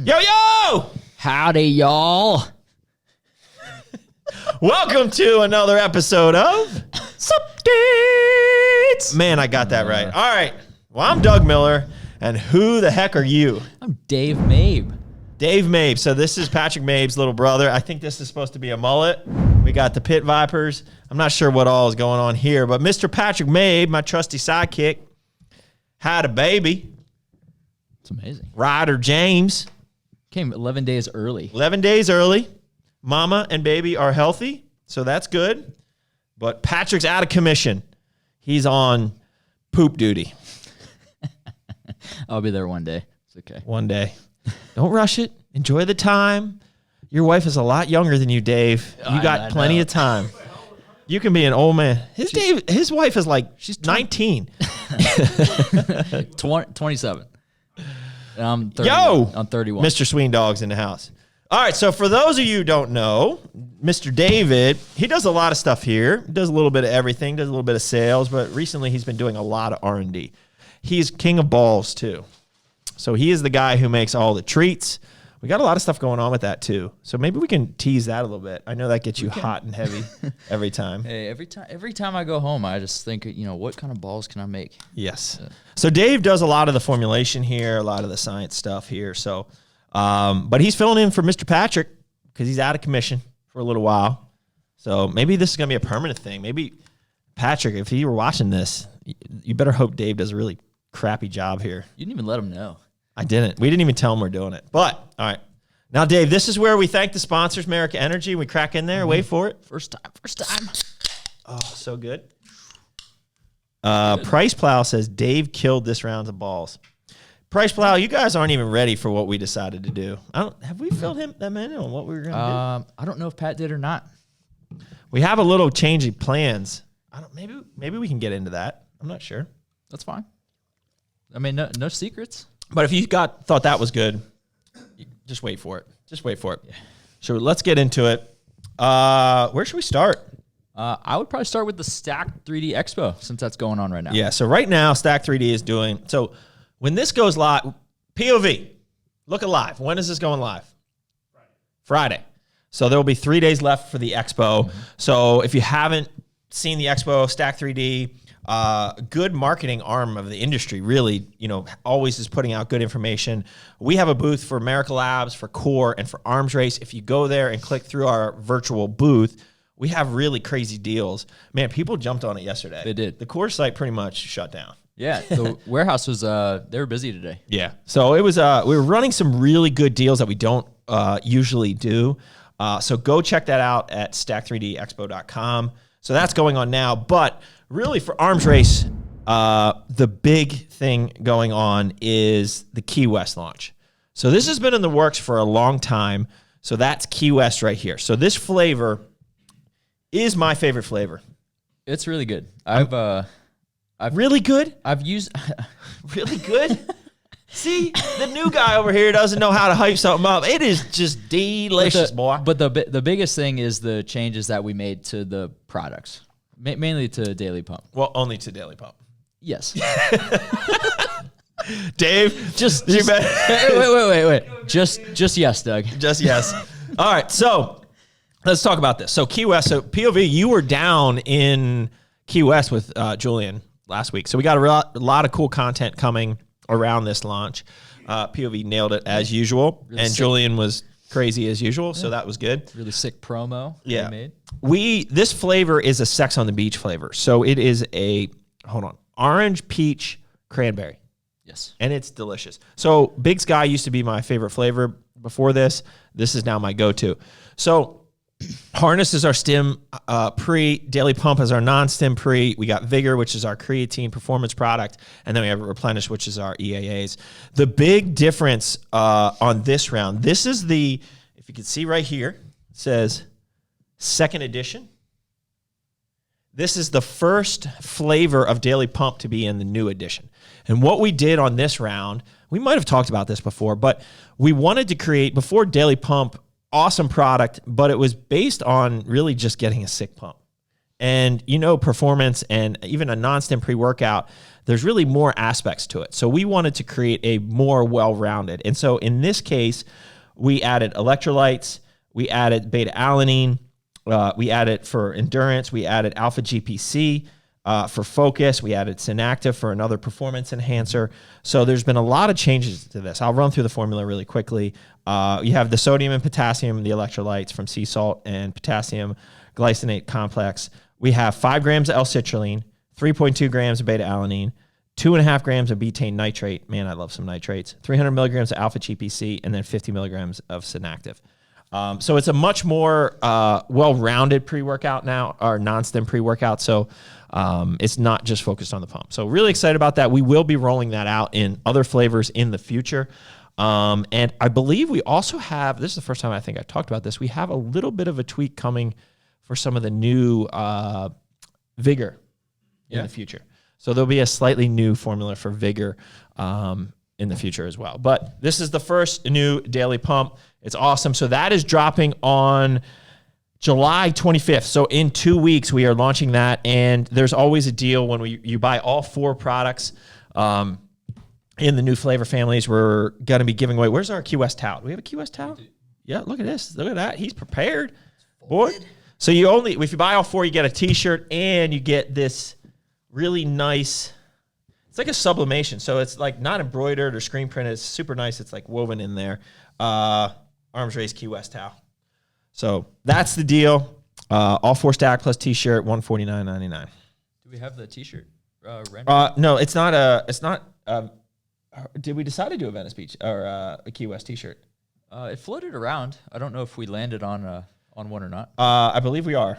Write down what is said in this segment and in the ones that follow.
Yo, yo! Howdy, y'all. Welcome to another episode of Suppdates. Man, I got that right. All right. Well, I'm Doug Miller, and who the heck are you? I'm Dave Mabe. Dave Mabe. So this is Patrick Mabe's little brother. I think this is supposed to be a mullet. We got the Pit Vipers. I'm not sure what all is going on here, but Mr. Patrick Mabe, my trusty sidekick, had a baby. It's amazing. Ryder James. Came 11 days early. 11 days early. Mama and baby are healthy, so that's good. But Patrick's out of commission. He's on poop duty. I'll be there one day. It's okay. One day. Don't rush it. Enjoy the time. Your wife is a lot younger than you, Dave. You got plenty of time. You can be an old man. His wife is like, she's 19. 27. And I'm 30, Yo! I'm 31. Mr. Sween Dog's in the house. All right, so for those of you who don't know, Mr. David, he does a lot of stuff here. He does a little bit of everything, does a little bit of sales, but recently he's been doing a lot of R&D. He's king of balls, too. So he is the guy who makes all the treats. We got a lot of stuff going on with that, too. So maybe we can tease that a little bit. I know that gets you hot and heavy every time. Hey, every time I go home, I just think, what kind of balls can I make? Yes. So Dave does a lot of the formulation here, a lot of the science stuff here. So, but he's filling in for Mr. Patrick because he's out of commission for a little while. So maybe this is going to be a permanent thing. Maybe Patrick, if you were watching this, you better hope Dave does a really crappy job here. You didn't even let him know. I didn't. We didn't even tell him we're doing it. But, all right. Now, Dave, this is where we thank the sponsors, Merica Energy. We crack in there. Mm-hmm. Wait for it. First time. Oh, so good. Price Plow says, Dave killed this round of balls. Price Plow, you guys aren't even ready for what we decided to do. Have we filled him in on what we were going to do? I don't know if Pat did or not. We have a little change of plans. Maybe we can get into that. I'm not sure. That's fine. I mean, no secrets. But if you thought that was good, just wait for it. Just wait for it. Yeah. So let's get into it. Where should we start? I would probably start with the Stack 3D Expo since that's going on right now. Yeah, so right now, Stack 3D is doing... So when this goes live, POV, look at live. When is this going live? Friday. So there will be 3 days left for the expo. Mm-hmm. So if you haven't seen the expo, Stack 3D... good marketing arm of the industry, really, always is putting out good information. We have a booth for Merica Labz, for Core, and for Arms Race. If you go there and click through our virtual booth, we have really crazy deals. Man, people jumped on it yesterday. They did. The Core site pretty much shut down. Yeah, the warehouse was, they were busy today. Yeah. So it was, we were running some really good deals that we don't usually do. So go check that out at stack3dexpo.com. So that's going on now, but really for Arms Race, the big thing going on is the Key West launch. So this has been in the works for a long time. So that's Key West right here. So this flavor is my favorite flavor. It's really good. I've really good? I've used really good? See, the new guy over here doesn't know how to hype something up. It is just delicious, boy. But the biggest thing is the changes that we made to the products, mainly to Daily Pump. Well, only to Daily Pump. Yes. Dave, just wait. Just yes, Doug. Just yes. All right, so let's talk about this. So Key West, so POV, you were down in Key West with Julian last week. So we got a lot of cool content coming around this launch. POV nailed it as usual, really, and sick. Julian was crazy as usual, so that was good. Really sick promo. Yeah, made. This flavor is a Sex on the Beach flavor, so it is a orange peach cranberry. Yes, and it's delicious. So Big Sky used to be my favorite flavor before this. This is now my go-to. So Harness is our stim pre. Daily Pump is our non-stim pre. We got Vigor, which is our creatine performance product. And then we have Replenish, which is our EAAs. The big difference on this round, this is the, if you can see right here, it says second edition. This is the first flavor of Daily Pump to be in the new edition. And what we did on this round, we might have talked about this before, but we wanted to create, before Daily Pump, awesome product, but it was based on really just getting a sick pump. And performance and even a non-stim pre-workout, there's really more aspects to it. So we wanted to create a more well-rounded. And so in this case, we added electrolytes, we added beta-alanine, we added for endurance, we added alpha GPC. For focus, we added Synactive for another performance enhancer. So there's been a lot of changes to this. I'll run through the formula really quickly. You have the sodium and potassium, the electrolytes from sea salt and potassium glycinate complex. We have 5 grams of L-citrulline, 3.2 grams of beta-alanine, 2.5 grams of betaine nitrate. Man, I love some nitrates. 300 milligrams of alpha GPC, and then 50 milligrams of Synactive. So it's a much more well-rounded pre-workout now, or non-stim pre-workout. So it's not just focused on the pump. So really excited about that. We will be rolling that out in other flavors in the future. And I believe we also have, this is the first time I think I've talked about this, we have a little bit of a tweak coming for some of the new Vigor in the future. So there'll be a slightly new formula for Vigor in the future as well. But this is the first new daily pump. It's awesome. So that is dropping on July 25th. So in 2 weeks, we are launching that. And there's always a deal when you buy all 4 products in the new flavor families. We're going to be giving away. Where's our Key West towel? Do we have a Key West towel? Yeah, look at this. Look at that. He's prepared. Boy. So if you buy all 4, you get a t-shirt and you get this really nice, it's like a sublimation. So it's like not embroidered or screen printed. It's super nice. It's like woven in there. Arms Race Key West towel. So that's the deal. All 4 stack plus t-shirt, $149.99. Do we have the t-shirt render? No, it's not. Did we decide to do a Venice Beach or a Key West t-shirt? It floated around. I don't know if we landed on one or not. I believe we are.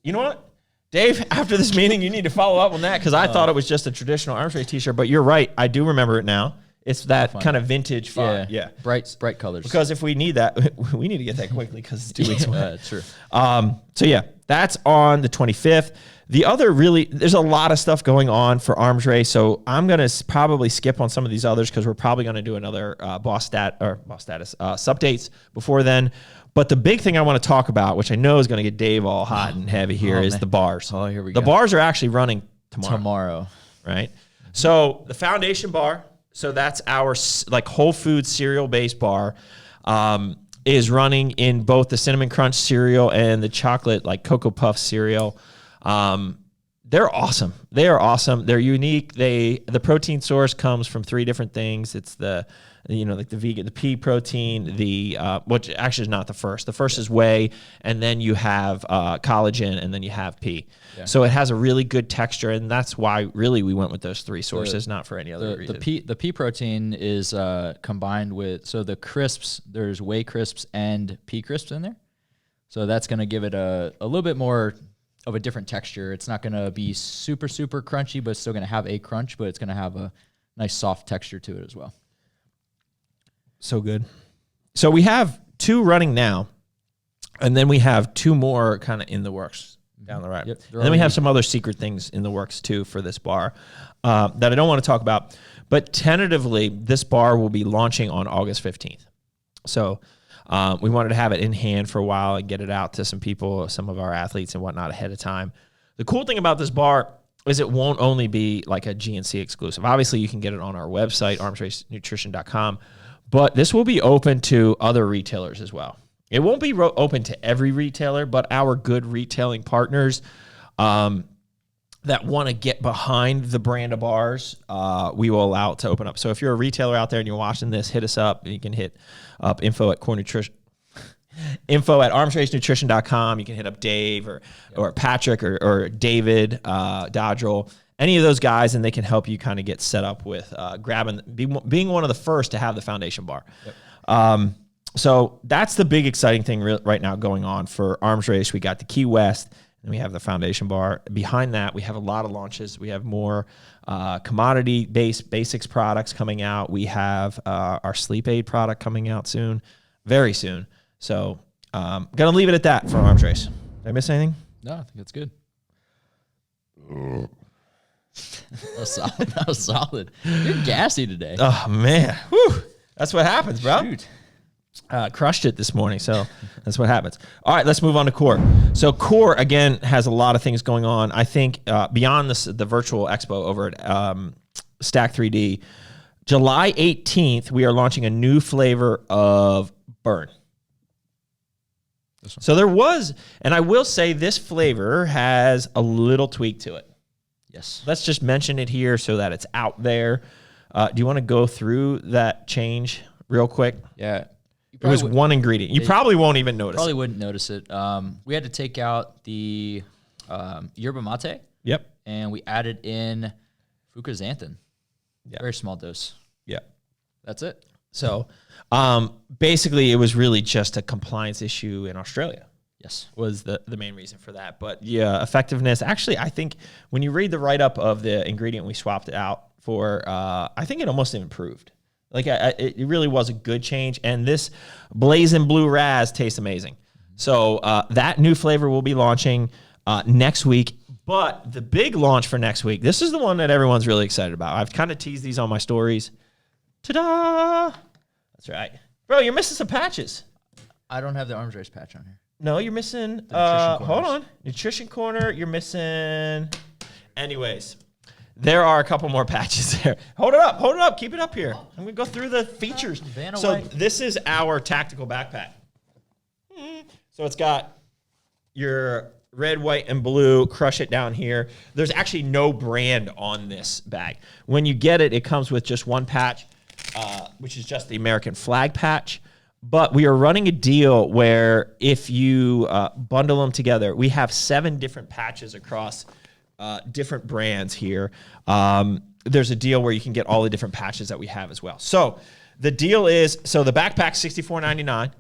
You know what, Dave? After this meeting, you need to follow up on that because I thought it was just a traditional Arms Race t-shirt. But you're right. I do remember it now. It's that kind of vintage font. Yeah. Bright colors. Because if we need that, we need to get that quickly because it's 2 weeks away. True. So yeah, that's on the 25th. The other there's a lot of stuff going on for Arms Race. So I'm going to probably skip on some of these others because we're probably going to do another Suppdates before then. But the big thing I want to talk about, which I know is going to get Dave all hot and heavy here, is the bars. Oh, here we go. The bars are actually running tomorrow. Tomorrow. Right? So the foundation bar, so that's our like whole food cereal-based bar, is running in both the Cinnamon Crunch cereal and the chocolate like Cocoa Puff cereal. They're awesome. They are awesome. They're unique. The protein source comes from 3 different things. It's like the vegan, the pea protein, which actually is not the first. The first is whey, and then you have collagen, and then you have pea. Yeah. So it has a really good texture, and that's why really we went with those 3 sources, not for any other reason. The pea protein is combined with, so the crisps, there's whey crisps and pea crisps in there. So that's going to give it a little bit more of a different texture. It's not going to be super, super crunchy, but it's still going to have a crunch, but it's going to have a nice soft texture to it as well. So good. So we have 2 running now, and then we have 2 more kind of in the works down the road. Yep, and then we have some other secret things in the works too for this bar that I don't want to talk about. But tentatively, this bar will be launching on August 15th. So we wanted to have it in hand for a while and get it out to some people, some of our athletes and whatnot ahead of time. The cool thing about this bar is it won't only be like a GNC exclusive. Obviously, you can get it on our website, armsracenutrition.com. But this will be open to other retailers as well. It won't be open to every retailer, but our good retailing partners that want to get behind the brand of bars, we will allow it to open up. So if you're a retailer out there and you're watching this, hit us up. You can hit up info at armsracenutrition.com. You can hit up Dave or Patrick or David Dodrell. Any of those guys, and they can help you kind of get set up with being one of the first to have the foundation bar. Yep. So that's the big exciting thing right now going on for Arms Race. We got the Key West, and we have the foundation bar. Behind that, we have a lot of launches. We have more commodity-based basics products coming out. We have our sleep aid product coming out soon, very soon. So going to leave it at that for Arms Race. Did I miss anything? No, I think that's good. That was solid. You're gassy today. Oh, man. Whew. That's what happens, bro. Shoot. crushed it this morning. So that's what happens. All right, let's move on to Core. So Core, again, has a lot of things going on. I think beyond the virtual expo over at Stack 3D, July 18th, we are launching a new flavor of Burn. So there was, and I will say this flavor has a little tweak to it. Yes. Let's just mention it here so that it's out there. Do you want to go through that change real quick? Yeah. It was one ingredient. You probably won't even notice Probably it. wouldn't notice it. We had to take out the yerba mate. Yep. And we added in fucoxanthin. Yep. Very small dose. Yep. That's it. So basically, it was really just a compliance issue in Australia. Yes. Was the main reason for that. But yeah, effectiveness. Actually, I think when you read the write-up of the ingredient we swapped it out for, I think it almost improved. Like it really was a good change. And this Blazing Blue Raz tastes amazing. So that new flavor will be launching next week. But the big launch for next week, this is the one that everyone's really excited about. I've kind of teased these on my stories. Ta-da! That's right. Bro, you're missing some patches. I don't have the arms race patch on here. No, you're missing. Hold on. Nutrition Corner, you're missing. Anyways, there are a couple more patches there. Hold it up. Hold it up. Keep it up here. I'm going to go through the features. So this is our tactical backpack. So it's got your red, white, and blue. Crush It down here. There's actually no brand on this bag. When you get it, it comes with just one patch, which is just the American flag patch. But we are running a deal where if you bundle them together, we have 7 different patches across different brands here. There's a deal where you can get all the different patches that we have as well. So the deal is, so the backpack's $64.99,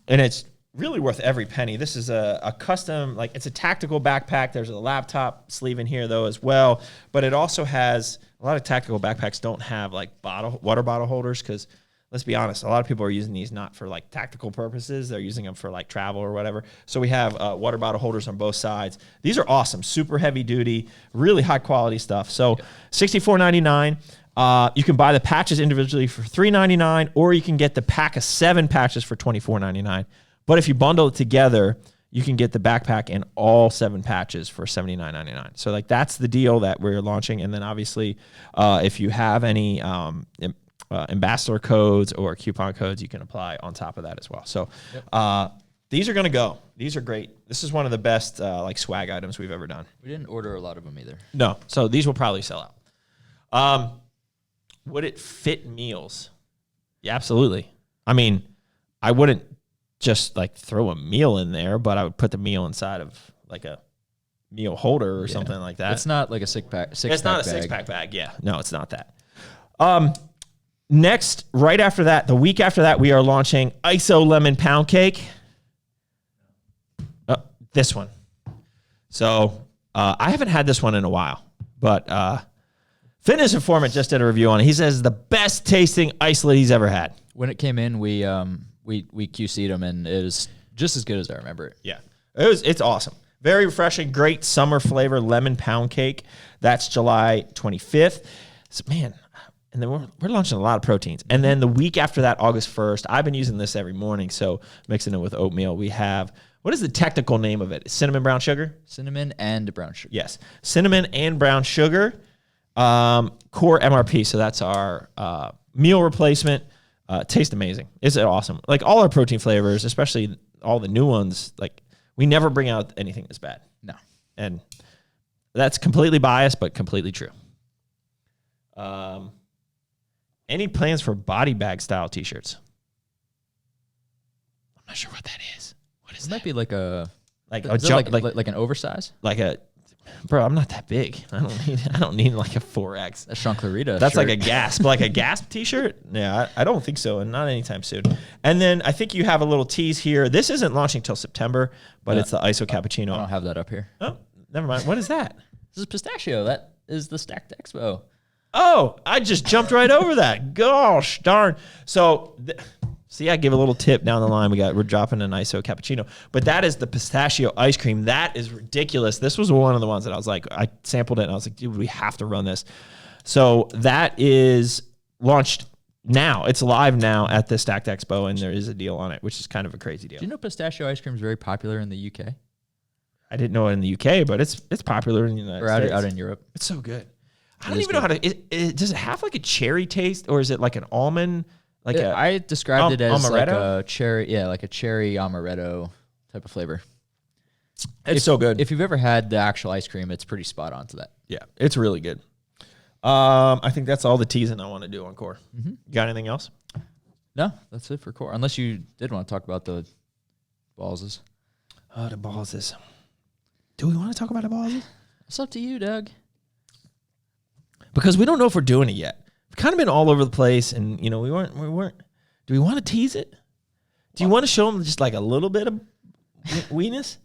and it's really worth every penny. This is a custom, like it's a tactical backpack. There's a laptop sleeve in here though as well, but it also has, a lot of tactical backpacks don't have like water bottle holders because let's be honest, a lot of people are using these not for like tactical purposes. They're using them for like travel or whatever. So we have water bottle holders on both sides. These are awesome, super heavy duty, really high quality stuff. So $64.99. You can buy the patches individually for $3.99, or you can get the pack of 7 patches for $24.99. But if you bundle it together, you can get the backpack and all 7 patches for $79.99. So like that's the deal that we're launching. And then obviously, if you have any ambassador codes or coupon codes, you can apply on top of that as well. So these are going to go. These are great. This is one of the best like swag items we've ever done. We didn't order a lot of them either. No. So these will probably sell out. Would it fit meals? Yeah, absolutely. I mean, I wouldn't just like throw a meal in there, but I would put the meal inside of like a meal holder or something like that. It's not like a six-pack It's not a 6-pack bag. Yeah. No, it's not that. Next, right after that, the week after that, we are launching ISO Lemon Pound Cake. This one. So I haven't had this one in a while, but Fitness Informant just did a review on it. He says the best tasting isolate he's ever had. When it came in, we QC'd them, and it was just as good as I remember it. Yeah, it's awesome. Very refreshing, great summer flavor lemon pound cake. That's July 25th. So, man, and then we're launching a lot of proteins. And then the week after that, August 1st, I've been using this every morning, so mixing it with oatmeal. We have, what is the technical name of it? Cinnamon brown sugar? Cinnamon and brown sugar. Yes, cinnamon and brown sugar. Core MRP, so that's our meal replacement. Tastes amazing. It's awesome. Like all our protein flavors, especially all the new ones, like we never bring out anything that's bad. No. And that's completely biased, but completely true. Any plans for body bag style t-shirts? I'm not sure what that is. What is It that? might be like a Like an oversize. Like a, bro, I'm not that big. I don't need like a 4X. A Sean Clarita. That's shirt. like a gasp, like a gasp t-shirt. Yeah, I don't think so, and not anytime soon. And then I think you have a little tease here. This isn't launching till September, but it's the ISO cappuccino. I don't have that up here. Oh, never mind. What is that? This is pistachio. That is the Stacked Expo. Oh, I just jumped right over that. Gosh darn. So, see, I give a little tip down the line. We're dropping an ISO cappuccino, but that is the pistachio ice cream. That is ridiculous. This was one of the ones that I was like, I sampled it and I was like, dude, we have to run this. So that is launched now. It's live now at the Stacked Expo, and there is a deal on it, which is kind of a crazy deal. Do you know pistachio ice cream is very popular in the UK? I didn't know it in the UK, but it's popular in the United States. Out in Europe. It's so good. I don't even know how to. Does it have like a cherry taste, or is it like an almond? I described it as like amaretto? a cherry, like a cherry amaretto type of flavor. It's so good. If you've ever had the actual ice cream, it's pretty spot on to that. Yeah, it's really good. I think that's all the teasing I want to do on Core. You got anything else? No, that's it for Core. Unless you did want to talk about the Ballses. Oh, the Ballses. Do we want to talk about the Ballses? It's up to you, Doug. Because we don't know if we're doing it yet. We've kind of been all over the place, and we weren't. Do we want to tease it? Do you want to show them just like a little bit of weenus?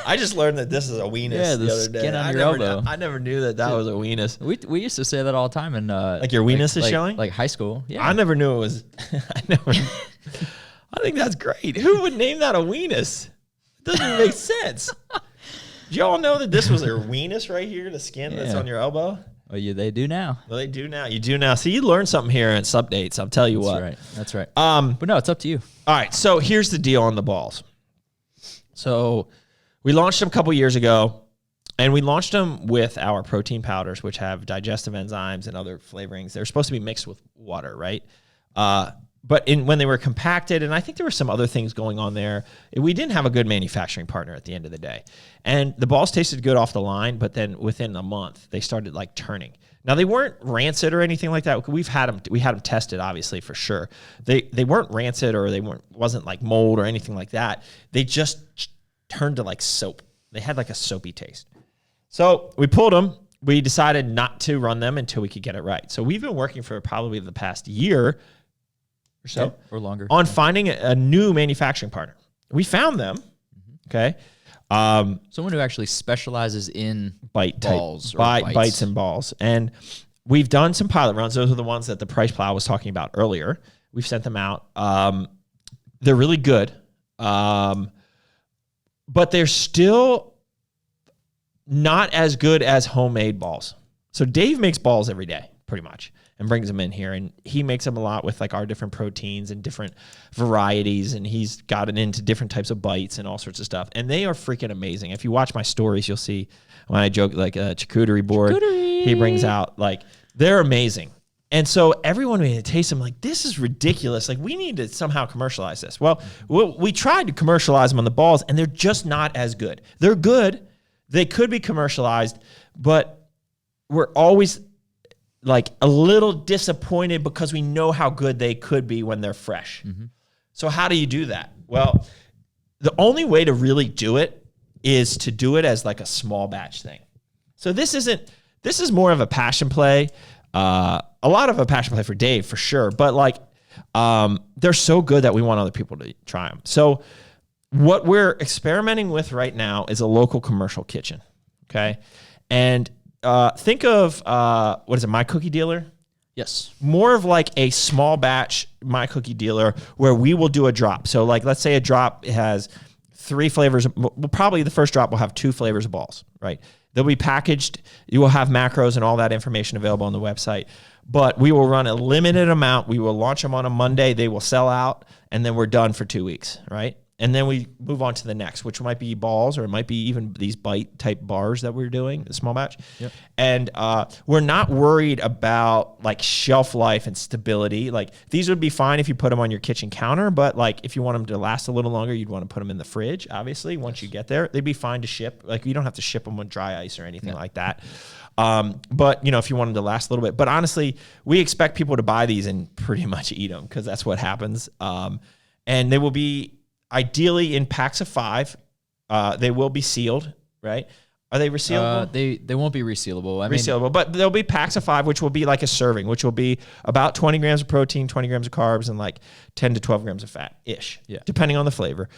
I just learned that this is a weenus the other day. Skin on your elbow. I never knew that was a weenus. We used to say that all the time, and like your weenus is showing, like high school. Yeah, I never knew it was. I think that's great. Who would name that a weenus? It doesn't even make sense. Do y'all know that this was a weenus right here, the skin that's on your elbow? Oh, yeah, they do now. Well, they do now. You do now. See, you learned something here at Suppdates. I'll tell you what. That's right. But no, it's up to you. All right. So here's the deal on the balls. So we launched them a couple years ago, and we launched them with our protein powders, which have digestive enzymes and other flavorings. They're supposed to be mixed with water, right? But when they were compacted, and I think there were some other things going on there, we didn't have a good manufacturing partner at the end of the day. And the balls tasted good off the line, but then within a month, they started like turning. Now, they weren't rancid or anything like that. We had them tested, obviously, for sure. They weren't rancid, or wasn't like mold or anything like that. They just turned to like soap. They had like a soapy taste. So we pulled them. We decided not to run them until we could get it right. So we've been working for probably the past year or so, or longer, on finding a new manufacturing partner. We found them. Okay. Someone who actually specializes in balls or bites and balls. And we've done some pilot runs. Those are the ones that the Price Plow was talking about earlier. We've sent them out. They're really good. But they're still not as good as homemade balls. So Dave makes balls every day, pretty much, and brings them in here. And he makes them a lot with like our different proteins and different varieties. And he's gotten into different types of bites and all sorts of stuff. And they are freaking amazing. If you watch my stories, you'll see when I joke like a charcuterie board, he brings out, like, they're amazing. And so everyone when they taste them, like, this is ridiculous. Like, we need to somehow commercialize this. Well, we tried to commercialize them on the balls, and they're just not as good. They're good. They could be commercialized, but we're always like a little disappointed because we know how good they could be when they're fresh. Mm-hmm. So how do you do that? Well, the only way to really do it is to do it as like a small batch thing. So this is more of a passion play. A lot of a passion play for Dave, for sure. But like, they're so good that we want other people to try them. So what we're experimenting with right now is a local commercial kitchen. Okay. And think of, what is it, My Cookie Dealer? Yes. More of like a small batch My Cookie Dealer where we will do a drop. So like, let's say a drop has 3 flavors. Well, probably the first drop will have 2 flavors of balls, right? They'll be packaged. You will have macros and all that information available on the website. But we will run a limited amount. We will launch them on a Monday. They will sell out, and then we're done for 2 weeks, right? And then we move on to the next, which might be balls, or it might be even these bite-type bars that we're doing, the small batch. Yep. And we're not worried about, like, shelf life and stability. Like, these would be fine if you put them on your kitchen counter, but, like, if you want them to last a little longer, you'd want to put them in the fridge, obviously, once you get there. They'd be fine to ship. Like, you don't have to ship them with dry ice or anything like that. But, you know, if you want them to last a little bit. But honestly, we expect people to buy these and pretty much eat them because that's what happens. And they will be ideally in packs of 5. They will be sealed, right? Are they resealable? They won't be resealable. Resealable, but there'll be packs of 5, which will be like a serving, which will be about 20 grams of protein, 20 grams of carbs, and like 10 to 12 grams of fat-ish, depending on the flavor.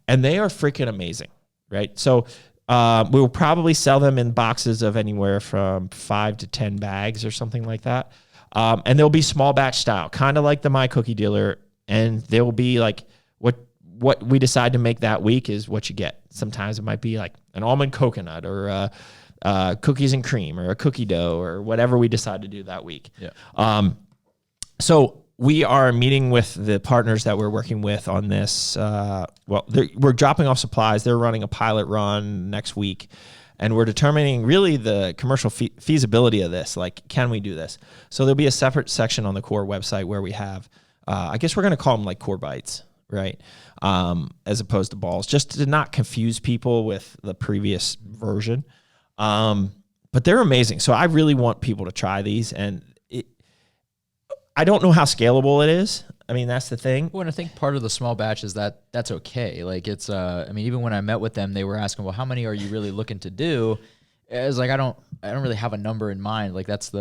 And they are freaking amazing, right? So we will probably sell them in boxes of anywhere from 5 to 10 bags or something like that. And they'll be small batch style, kind of like the My Cookie Dealer. And they'll be like what we decide to make that week is what you get. Sometimes it might be like an almond coconut or cookies and cream or a cookie dough or whatever we decide to do that week. Yeah. So we are meeting with the partners that we're working with on this. We're dropping off supplies. They're running a pilot run next week. And we're determining really the commercial feasibility of this. Like, can we do this? So there'll be a separate section on the Core website where we have, I guess we're going to call them like Core Bites, right? As opposed to balls, just to not confuse people with the previous version. But they're amazing. So I really want people to try these. And I don't know how scalable it is. I mean, that's the thing. Well, and I think part of the small batch is that's okay. Like it's, I mean, even when I met with them, they were asking, well, how many are you really looking to do? It's like, I don't really have a number in mind. Like that's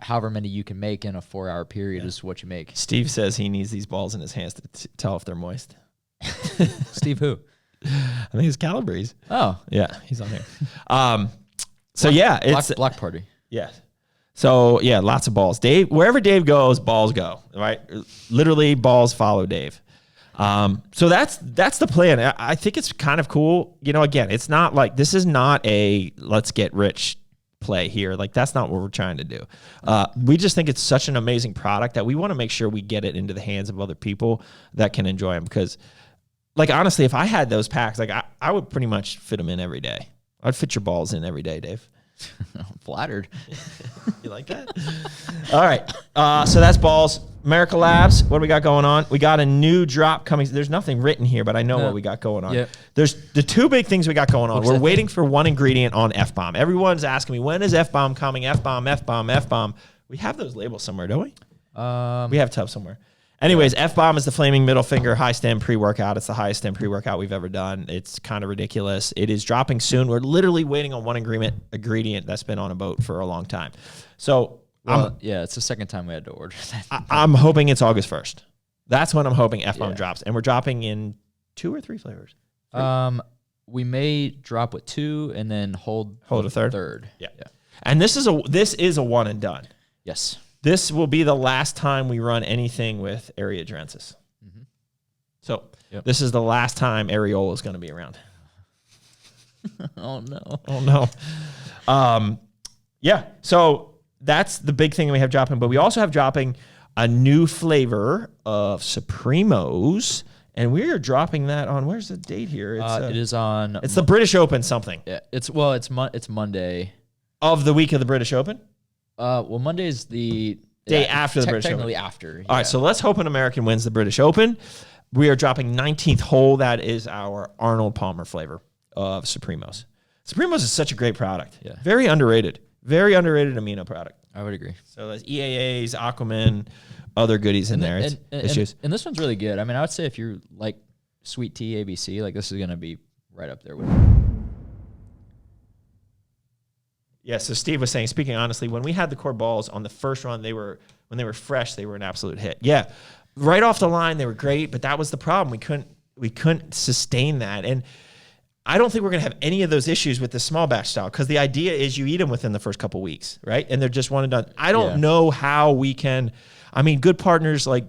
however many you can make in a 4-hour period is what you make. Steve says he needs these balls in his hands to tell if they're moist. Steve who? I think it's Calabrese. Oh. Yeah, he's on here. So yeah, it's block party. Yeah. So yeah, lots of balls. Dave, wherever Dave goes, balls go. Right? Literally, balls follow Dave. So that's the plan. I think it's kind of cool. You know, again, it's not like this is not a let's get rich play here. Like that's not what we're trying to do. We just think it's such an amazing product that we want to make sure we get it into the hands of other people that can enjoy them. Because, like honestly, if I had those packs, like I would pretty much fit them in every day. I'd fit your balls in every day, Dave. I'm flattered. You like that? All right. So that's balls. Merica Labz. What do we got going on? We got a new drop coming. There's nothing written here, but I know what we got going on. Yep. There's the two big things we got going on. We're waiting for one ingredient on F-bomb. Everyone's asking me, when is F-bomb coming? F-bomb, F-bomb, F-bomb. We have those labels somewhere, don't we? We have tubs somewhere. Anyways, F-bomb is the flaming middle finger high stem pre-workout. It's the highest stem pre-workout we've ever done. It's kind of ridiculous. It is dropping soon. We're literally waiting on one ingredient that's been on a boat for a long time. So, it's the second time we had to order that. I'm hoping it's August 1st. That's when I'm hoping F-bomb drops. And we're dropping in 2 or 3 flavors. 3. We may drop with 2 and then hold a third. Yeah. And this is a one and done. Yes. This will be the last time we run anything with Areadrensis. Mm-hmm. So this is the last time Areola is going to be around. Oh, no. Oh, no. Yeah, so that's the big thing we have dropping. But we also have dropping a new flavor of Supremos. And we are dropping that on, where's the date here? It is on... It's the British Open something. Yeah, it's Monday. Of the week of the British Open? Monday's the day after the British Open. Technically after. Yeah. All right, so let's hope an American wins the British Open. We are dropping 19th hole. That is our Arnold Palmer flavor of Supremos. Supremos is such a great product. Yeah. Very underrated. Very underrated amino product. I would agree. So there's EAAs, Aquaman, other goodies in there. And this one's really good. I mean, I would say if you like sweet tea ABC, like this is going to be right up there with it. Yeah, so Steve was saying, speaking honestly, when we had the Core balls on the first run, when they were fresh, they were an absolute hit. Yeah, right off the line, they were great, but that was the problem. We couldn't sustain that. And I don't think we're going to have any of those issues with the small batch style because the idea is you eat them within the first couple weeks, right? And they're just one and done. I don't know how we can, I mean, good partners like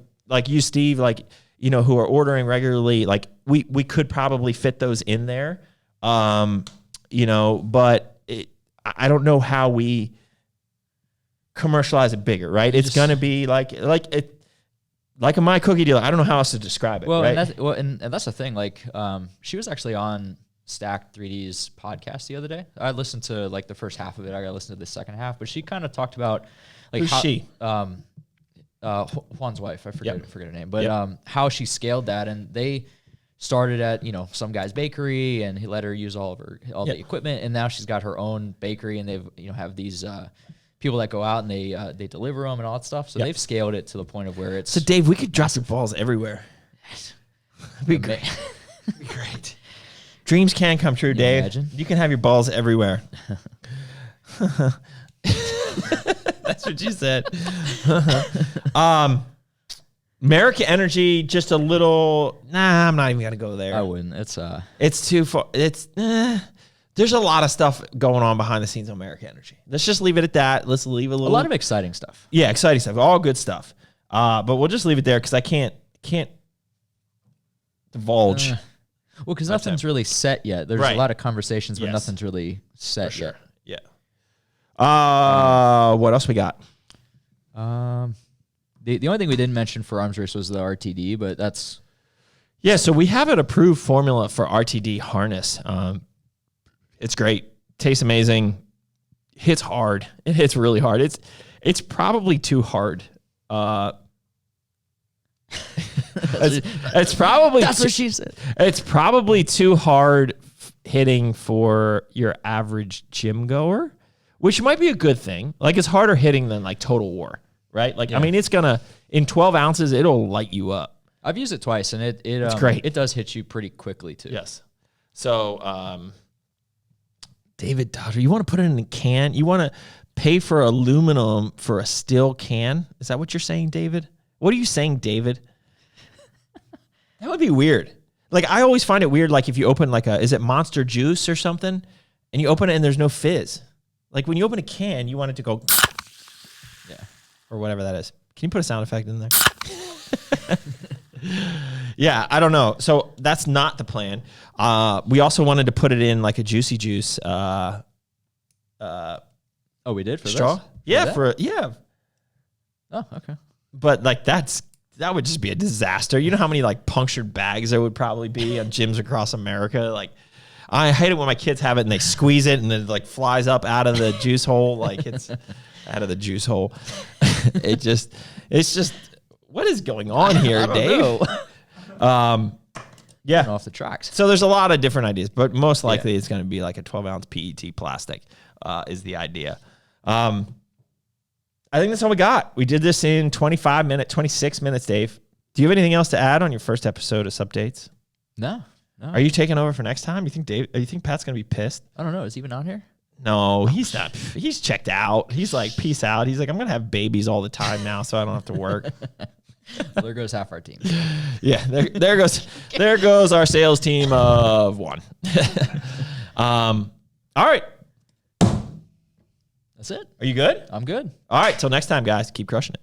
you, Steve, like, you know, who are ordering regularly, like we could probably fit those in there, you know, but I don't know how we commercialize it bigger, right? It's going to be like a My Cookie dealer. I don't know how else to describe it. Well, right? and that's the thing. Like, she was actually on Stack 3D's podcast the other day. I listened to like the first half of it. I got to listen to the second half, but she kind of talked about like Who's she? Juan's wife. I forget her name, but how she scaled that, and they started at, you know, some guy's bakery, and he let her use all the equipment, and now she's got her own bakery, and they've, you know, have these people that go out and they deliver them and all that stuff. So they've scaled it to the point of where it's. So Dave, we could drop your balls everywhere. It'd be great. It'd be great. Dreams can come true, Dave. Imagine? You can have your balls everywhere. That's what you said. Merica Energy, just a little. Nah, I'm not even gonna go there. I wouldn't. It's too far. There's a lot of stuff going on behind the scenes on Merica Energy. Let's just leave it at that. Let's leave a little. A lot of exciting stuff. Yeah, exciting stuff. All good stuff. But we'll just leave it there because I can't divulge. Well, because nothing's really set yet. There's a lot of conversations, but Yes. nothing's really set yet. Yeah. What else we got? The only thing we didn't mention for arms race was the RTD, but that's... Yeah, so we have an approved formula for RTD harness. It's great. Tastes amazing. Hits hard. It hits really hard. It's probably too hard. It's probably... That's what she said. It's probably too hard hitting for your average gym goer, which might be a good thing. Like, it's harder hitting than like Total War, right? Like, yeah. I mean, it's gonna, in 12 ounces, it'll light you up. I've used it twice, and it's great. It does hit you pretty quickly too. Yes. So, David Dodger, you want to put it in a can? You want to pay for aluminum for a steel can? Is that what you're saying, David? What are you saying, David? That would be weird. Like, I always find it weird, like, if you open, like, is it Monster Juice or something, and you open it and there's no fizz. Like, when you open a can, you want it to go, yeah, or whatever that is. Can you put a sound effect in there? Yeah, I don't know. So that's not the plan. We also wanted to put it in, like, a Juicy Juice. Oh, we did for straw? This? Yeah, yeah. Oh, okay. But, like, that would just be a disaster. You know how many, like, punctured bags there would probably be at gyms across America? Like, I hate it when my kids have it and they squeeze it and it, like, flies up out of the juice hole. Like, it's out of the juice hole. It's just, what is going on here, Dave? Yeah. Off the tracks. So there's a lot of different ideas, but most likely it's going to be like a 12-ounce PET plastic is the idea. I think that's all we got. We did this in 26 minutes, Dave. Do you have anything else to add on your first episode of Suppdates? No. Are you taking over for next time? You think Pat's going to be pissed? I don't know. Is he even on here? No, he's not. He's checked out. He's like, peace out. He's like, I'm going to have babies all the time now, so I don't have to work. Well, there goes half our team. Yeah, there goes our sales team of one. All right. That's it. Are you good? I'm good. All right. Till next time, guys. Keep crushing it.